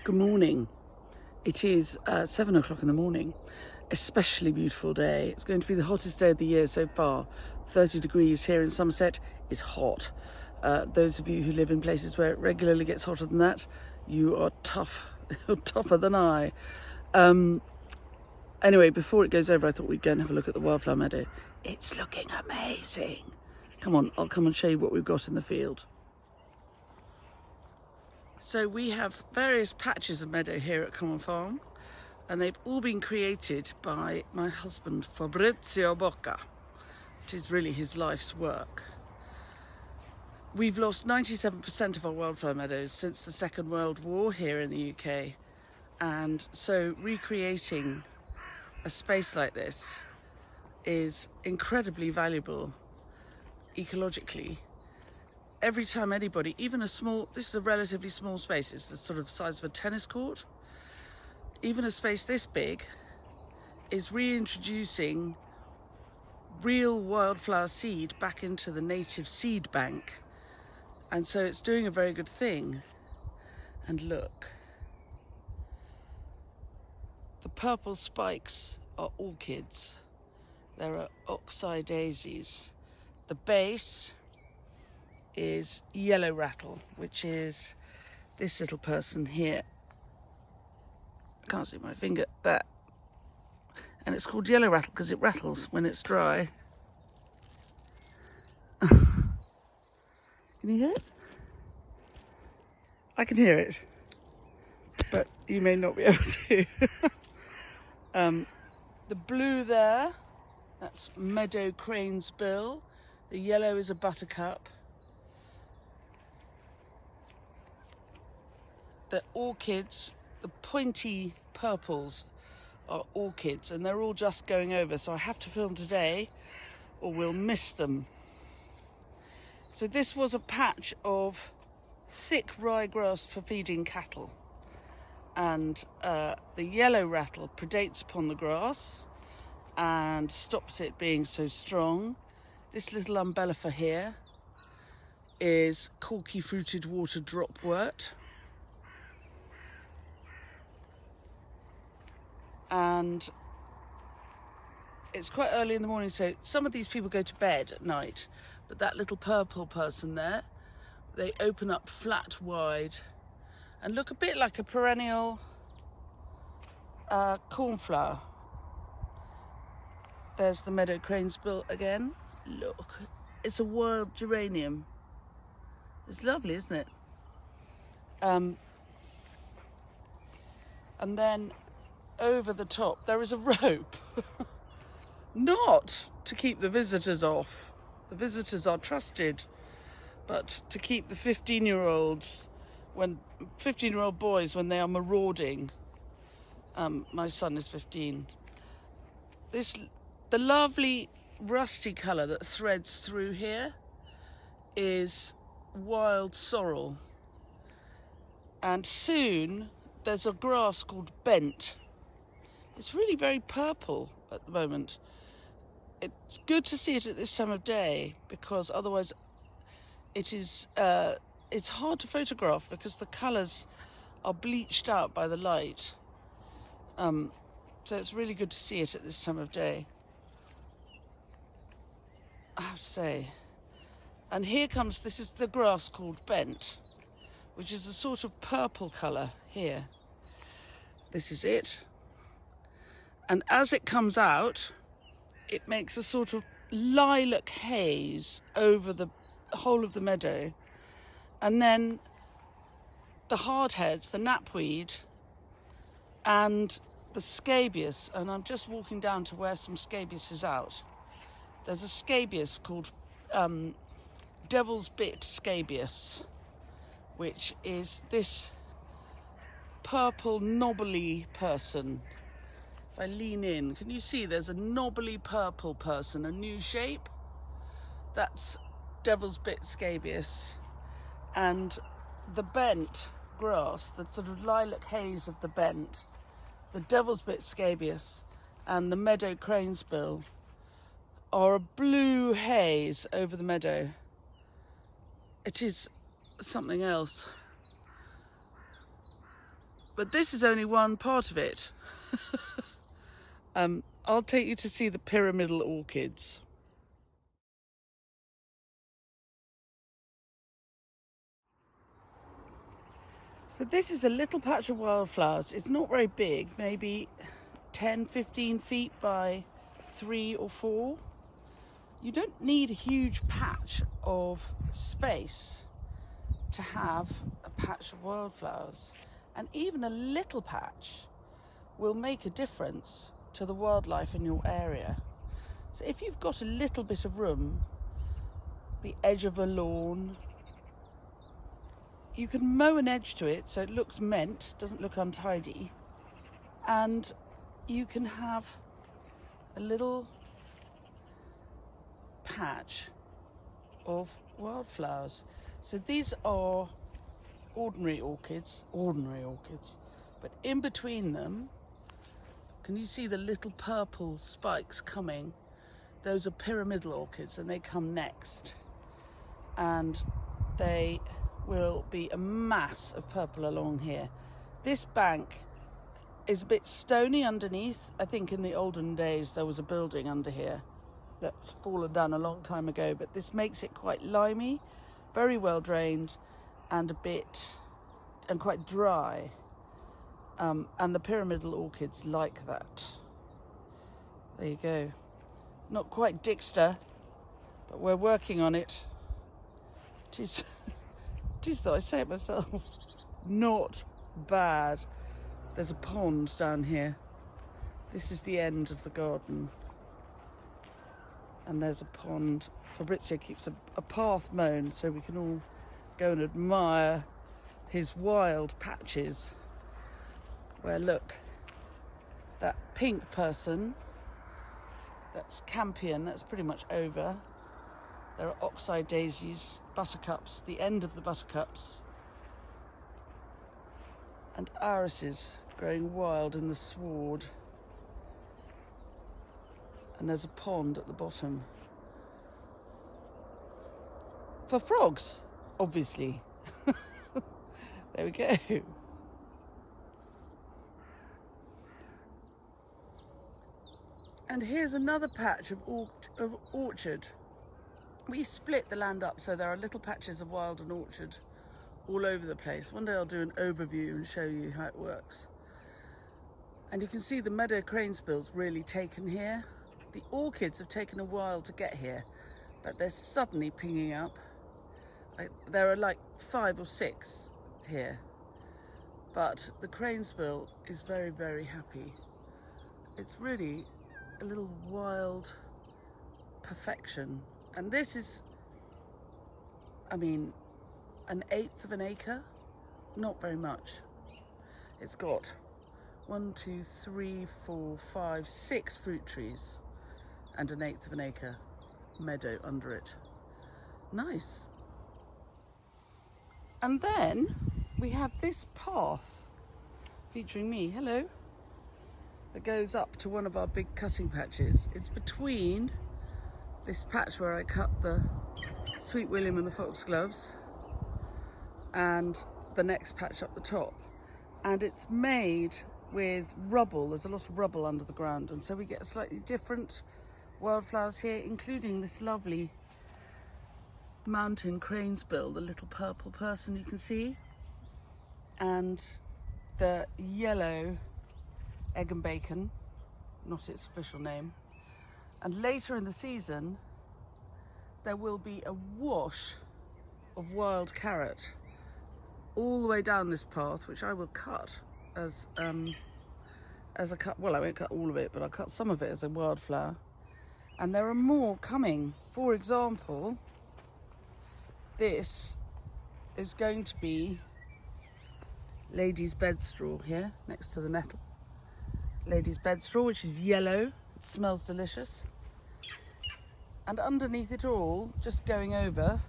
Good morning. It is 7 o'clock in the morning. Especially beautiful day. It's going to be the hottest day of the year so far. 30 degrees here in Somerset is hot. Those of you who live in places where it regularly gets hotter than that, you are tough. You're tougher than I. Anyway, before it goes over, I thought we'd go and have a look at the wildflower meadow. It's looking amazing. Come on, I'll come and show you what we've got in the field. So we have various patches of meadow here at Common Farm, and they've all been created by my husband Fabrizio. It is really his life's work. We've lost 97% of our wildflower meadows since the Second World War here in the UK, and so recreating a space like this is incredibly valuable ecologically. Every time anybody, even this is a relatively small space, it's the sort of size of a tennis court, even a space this big is reintroducing real wildflower seed back into the native seed bank, and so it's doing a very good thing. And look, the purple spikes are orchids. There are oxeye daisies. The base is yellow rattle, which is this little person here. I can't see my finger, that. And it's called yellow rattle because it rattles when it's dry. Can you hear it? I can hear it, but you may not be able to. The blue there, that's meadow crane's bill. The yellow is a buttercup. The orchids, the pointy purples are orchids, and they're all just going over, so I have to film today or we'll miss them. So this was a patch of thick ryegrass for feeding cattle, and the yellow rattle predates upon the grass and stops it being so strong. This little umbellifer here is corky fruited water dropwort. And it's quite early in the morning, so some of these people go to bed at night, but that little purple person there, they open up flat wide and look a bit like a perennial cornflower. There's the meadow crane's bill again. Look, it's a wild geranium. It's lovely, isn't it? And then over the top there is a rope. Not to keep the visitors off. The visitors are trusted, but to keep the 15-year-old boys when they are marauding. My son is 15. The lovely rusty colour that threads through here is wild sorrel, and soon there's a grass called bent. It's really very purple at the moment. It's good to see it at this time of day because otherwise it's hard to photograph because the colours are bleached out by the light. So it's really good to see it at this time of day, I have to say. And here comes, this is the grass called bent, which is a sort of purple colour here. This is it. And as it comes out, it makes a sort of lilac haze over the whole of the meadow. And then the hardheads, the knapweed, and the scabious, and I'm just walking down to where some scabious is out. There's a scabious called devil's bit scabious, which is this purple knobbly person. If I lean in, can you see there's a knobbly purple person, a new shape? That's devil's bit scabious. And the bent grass, the sort of lilac haze of the bent, the devil's bit scabious and the meadow crane's bill are a blue haze over the meadow. It is something else. But this is only one part of it. I'll take you to see the pyramidal orchids. So this is a little patch of wildflowers. It's not very big, maybe 10-15 feet by 3 or 4. You don't need a huge patch of space to have a patch of wildflowers, and even a little patch will make a difference to the wildlife in your area. So if you've got a little bit of room, the edge of a lawn, you can mow an edge to it so it looks meant, doesn't look untidy, and you can have a little patch of wildflowers. So these are ordinary orchids, but in between them, can you see the little purple spikes coming? Those are pyramidal orchids, and they come next. And they will be a mass of purple along here. This bank is a bit stony underneath. I think in the olden days there was a building under here that's fallen down a long time ago, but this makes it quite limey, very well drained, and quite dry. And the pyramidal orchids like that. There you go. Not quite Dixter, but we're working on it. It is though, I say it myself, not bad. There's a pond down here. This is the end of the garden. And there's a pond. Fabrizio keeps a path mown so we can all go and admire his wild patches. Where, look, that pink person, that's campion, that's pretty much over. There are oxeye daisies, buttercups, the end of the buttercups, and irises growing wild in the sward. And there's a pond at the bottom. For frogs, obviously. There we go. And here's another patch of orchard. We split the land up so there are little patches of wild and orchard all over the place. One day I'll do an overview and show you how it works. And you can see the meadow cranesbill's really taken here. The orchids have taken a while to get here, but they're suddenly pinging up. There are like 5 or 6 here, but the cranesbill is very, very happy. It's really a little wild perfection. And this is, I mean, 1/8 of an acre, not very much. It's got 1, 2, 3, 4, 5, 6 fruit trees and 1/8 of an acre meadow under it. Nice. And then we have this path featuring me, hello, that goes up to one of our big cutting patches. It's between this patch where I cut the Sweet William and the foxgloves and the next patch up the top. And it's made with rubble. There's a lot of rubble under the ground, and so we get slightly different wildflowers here, including this lovely mountain cranesbill, the little purple person you can see, and the yellow egg and bacon, not its official name. And later in the season, there will be a wash of wild carrot all the way down this path, which I will cut as a cut. Well, I won't cut all of it, but I'll cut some of it as a wildflower. And there are more coming. For example, this is going to be lady's bedstraw here next to the nettle. Lady's bedstraw, which is yellow. It smells delicious. And underneath it all, just going over,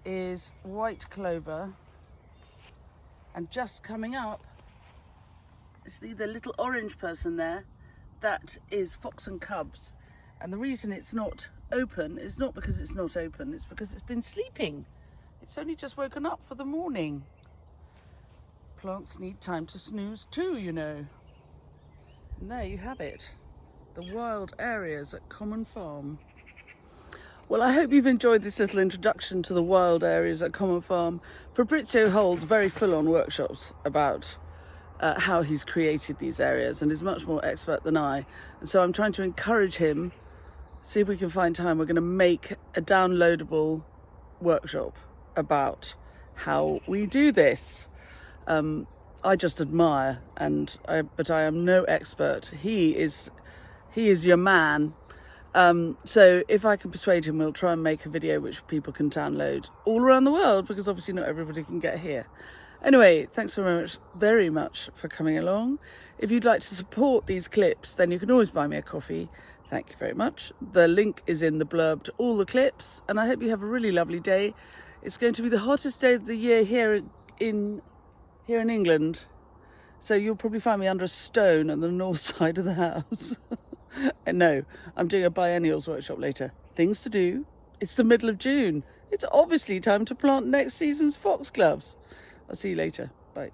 is white clover. And just coming up, see the little orange person there? That is fox and cubs. And the reason it's not open is not because it's not open, it's because it's been sleeping. It's only just woken up for the morning. Plants need time to snooze too, you know. And there you have it. The wild areas at Common Farm. Well, I hope you've enjoyed this little introduction to the wild areas at Common Farm. Fabrizio holds very full-on workshops about how he's created these areas and is much more expert than I. And so I'm trying to encourage him, see if we can find time. We're going to make a downloadable workshop about how we do this. I just admire, but I am no expert. He is your man. So if I can persuade him, we'll try and make a video which people can download all around the world, because obviously not everybody can get here. Anyway, thanks very much for coming along. If you'd like to support these clips, then you can always buy me a coffee. Thank you very much. The link is in the blurb to all the clips, and I hope you have a really lovely day. It's going to be the hottest day of the year here in England. So you'll probably find me under a stone on the north side of the house. And no, I'm doing a biennials workshop later. Things to do. It's the middle of June. It's obviously time to plant next season's foxgloves. I'll see you later. Bye.